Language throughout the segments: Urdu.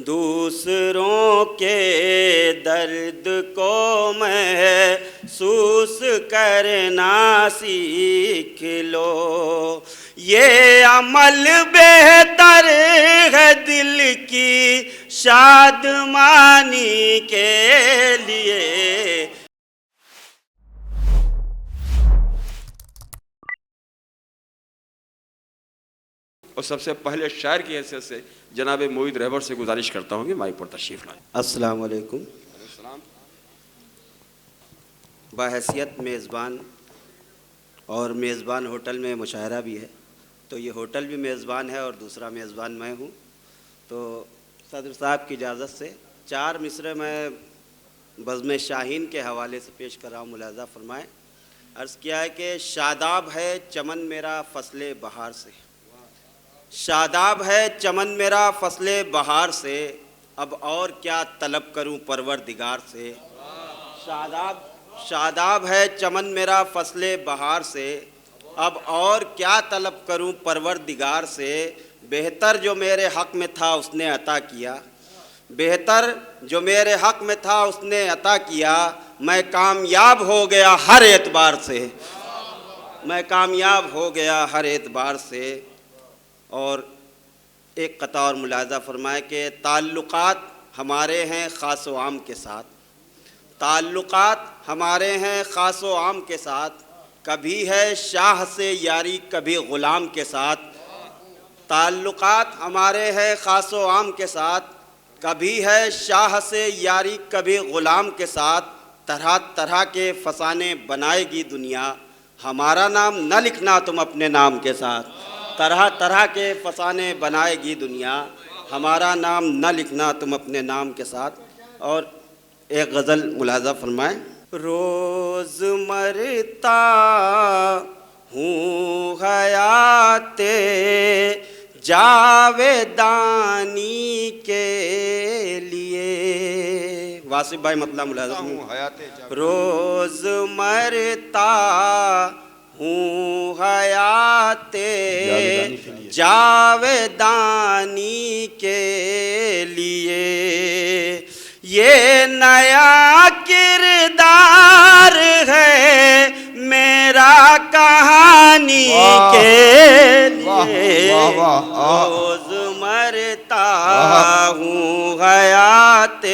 دوسروں کے درد کو محسوس کرنا سیکھ لو، یہ عمل بہتر ہے دل کی شادمانی کے لیے۔ اور سب سے پہلے شاعر کی حیثیت سے جناب معید رہبر سے گزارش کرتا ہوں کہ مائک پر تشریف لائیں۔ السلام علیکم۔ بحیثیت میزبان، اور میزبان ہوٹل میں مشاعرہ بھی ہے، تو یہ ہوٹل بھی میزبان ہے اور دوسرا میزبان میں ہوں، تو صدر صاحب کی اجازت سے 4 مصرعے میں بزم شاہین کے حوالے سے پیش کر رہا ہوں، ملاحظہ فرمائیں۔ عرض کیا ہے کہ شاداب ہے چمن میرا فصل بہار سے، شاداب ہے چمن میرا فصل بہار سے، اب اور کیا طلب کروں پروردگار سے۔ شاداب ہے چمن میرا فصل بہار سے، اب اور کیا طلب کروں پروردگار سے، بہتر جو میرے حق میں تھا اس نے عطا کیا، بہتر جو میرے حق میں تھا اس نے عطا کیا، میں کامیاب ہو گیا ہر اعتبار سے، میں کامیاب ہو گیا ہر اعتبار سے۔ اور ایک قطعہ اور ملاحظہ فرمائے کہ تعلقات ہمارے ہیں خاص و عام کے ساتھ، تعلقات ہمارے ہیں خاص و عام کے ساتھ، کبھی ہے شاہ سے یاری کبھی غلام کے ساتھ، تعلقات ہمارے ہیں خاص و عام کے ساتھ، کبھی ہے شاہ سے یاری کبھی غلام کے ساتھ، طرح طرح کے فسانے بنائے گی دنیا، ہمارا نام نہ لکھنا تم اپنے نام کے ساتھ، طرح طرح کے فسانے بنائے گی دنیا، ہمارا نام نہ لکھنا تم اپنے نام کے ساتھ۔ اور ایک غزل ملاحظہ فرمائیں۔ روز مرتا ہوں حیات جاویدانی کے لیے، واصف بھائی مطلب ملاحظہ فرمائیں۔ روز مرتا ہوں حیات جاویدانی کے لیے، یہ نیا کردار ہے میرا کہانی کے لیے، روز مرتا ہوں حیات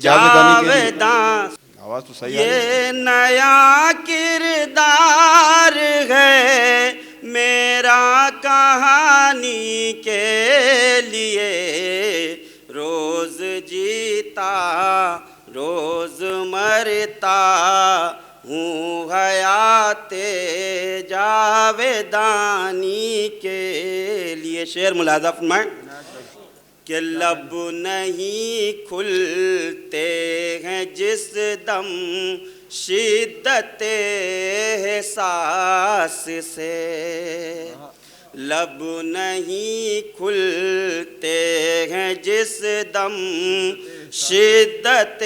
جاویدان، یہ نیا کردار ہے میرا کہانی کے لیے، روز جیتا روز مرتا ہوں حیات جاویدانی کے لیے۔ شعر ملاحظہ فرمائیں کہ لب نہیں کھلتے ہیں جس دم شدت احساس سے، لب نہیں کھلتے ہیں جس دم شدت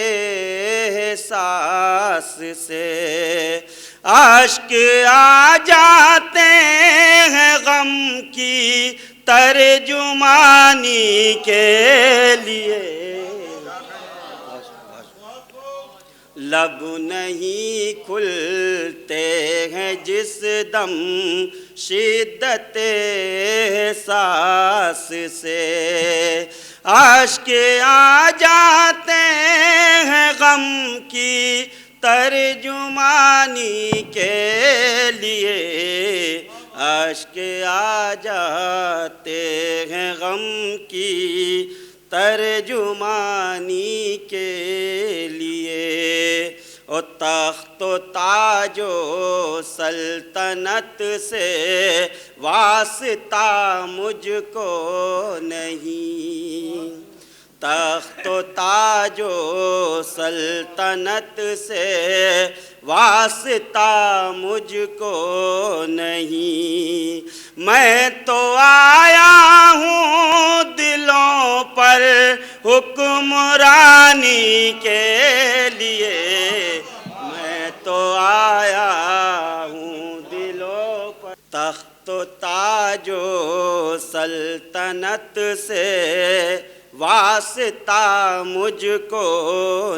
احساس سے، اشک آ جاتے ہیں غم کی ترجمانی کے لیے، لب نہیں کھلتے ہیں جس دم شدت احساس سے، اشک آ جاتے ہیں غم کی ترجمانی کے لیے، اشک آ جاتے ہیں غم کی ترجمانی کے لیے، اور تخت و تاج و سلطنت سے واسطہ مجھ کو نہیں، تخت و تاج و سلطنت سے واسطہ مجھ کو نہیں، میں تو آیا ہوں دلوں پر حکمرانی کے لیے، میں تو آیا ہوں دلوں پر، تخت و تاج و سلطنت سے واسطہ مجھ کو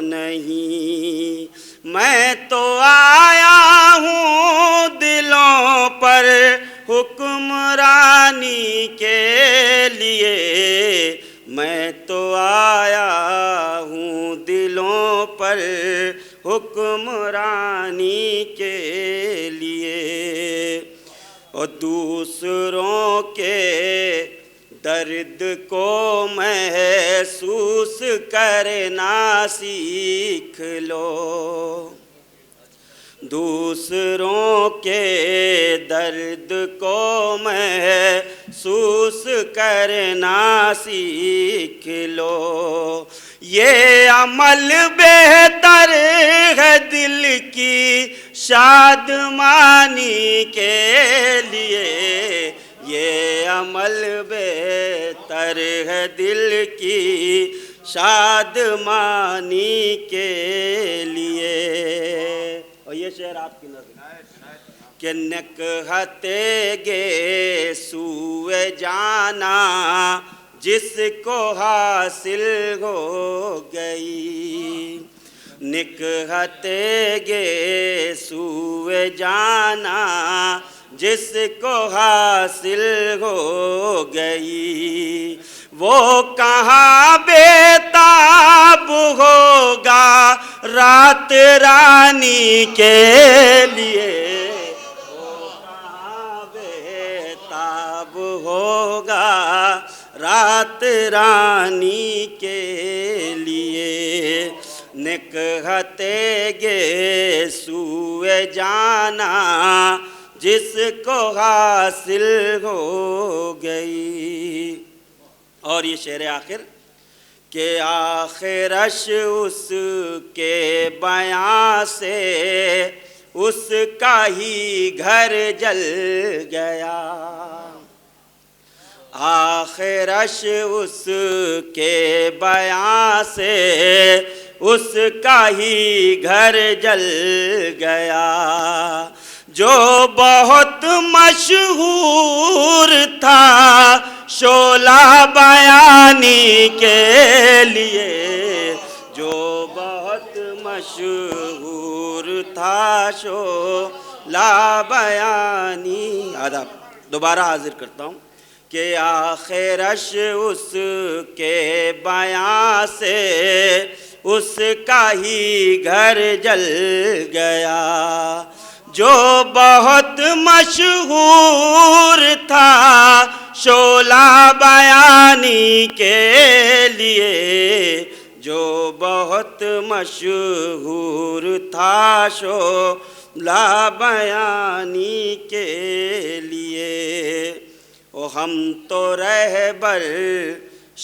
نہیں، میں تو آیا ہوں دلوں پر حکمرانی کے لیے، میں تو آیا ہوں دلوں پر حکمرانی کے لیے، اور دوسروں کے درد کو محسوس کرنا سیکھ لو، دوسروں کے درد کو محسوس کرنا سیکھ لو، یہ عمل بہتر ہے دل کی شادمانی کے لیے، یہ عمل بہتر ہے دل کی شادمانی کے لیے۔ اور یہ شعر آپ کی نظر کہ نکہت گے سوئے جانا جس کو حاصل ہو گئی، نکہت گے سوئے جانا جس کو حاصل ہو گئی، وہ کہاں بیتاب ہوگا رات رانی کے لیے، وہ کہاں بیتاب ہوگا رات رانی کے لیے، نکہت گے سوئے جانا جس کو حاصل ہو گئی۔ اور یہ شعر آخر کہ آخرش اس کے بیان سے اس کا ہی گھر جل گیا، آخرش اس کے بیان سے اس کا ہی گھر جل گیا، جو بہت مشہور تھا شعلہ بیانی کے لیے، جو بہت مشہور تھا شعلہ بیانی۔ آداب دوبارہ حاضر کرتا ہوں کہ آخرش اس کے بیان سے اس کا ہی گھر جل گیا، جو بہت مشہور تھا شعلہ بیانی کے لیے، جو بہت مشہور تھا شعلہ بیانی کے لیے، او ہم تو رہبر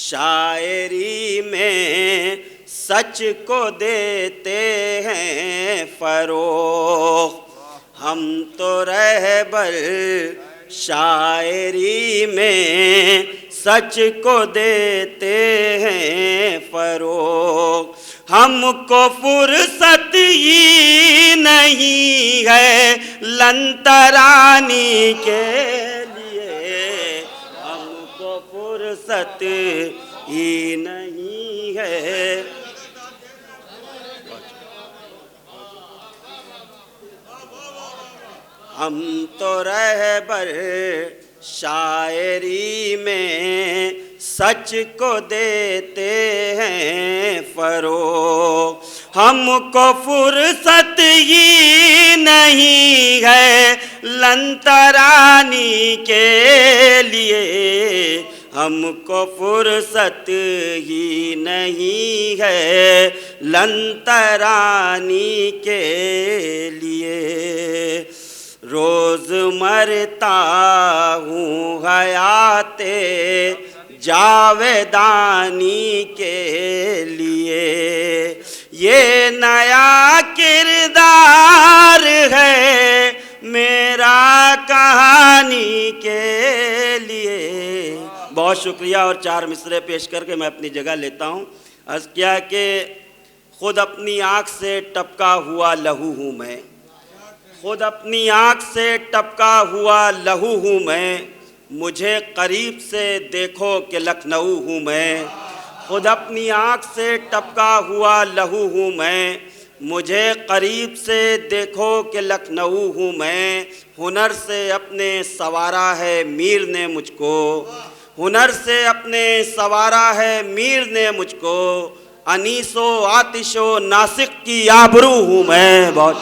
شاعری میں سچ کو دیتے ہیں فروغ، ہم تو رہبر شاعری میں سچ کو دیتے ہیں فروغ، ہم کو فرصت ہی نہیں ہے لنترانی کے لیے، ہم کو فرصت ہی نہیں ہے، ہم تو رہبر شاعری میں سچ کو دیتے ہیں فروغ، ہم کو فرصت ہی نہیں ہے لنترانی کے لیے، ہم کو فرصت ہی نہیں ہے لنترانی کے لیے، روز مرتا ہوں حیات جاویدانی کے لیے، یہ نیا کردار ہے میرا کہانی کے لیے۔ بہت شکریہ، اور 4 مصرعے پیش کر کے میں اپنی جگہ لیتا ہوں۔ عرض کیا کہ خود اپنی آنکھ سے ٹپکا ہوا لہو ہوں میں، خود اپنی آنکھ سے ٹپکا ہوا لہو ہوں میں، مجھے قریب سے دیکھو کہ لکھنؤ ہوں میں، خود اپنی آنکھ سے ٹپکا ہوا لہو ہوں میں، مجھے قریب سے دیکھو کہ لکھنؤ ہوں میں، ہنر سے اپنے سنوارا ہے میر نے مجھ کو، ہنر سے اپنے سنوارا ہے میر نے مجھ کو، انیس و آتش و ناسک کی آبرو ہوں میں. بہت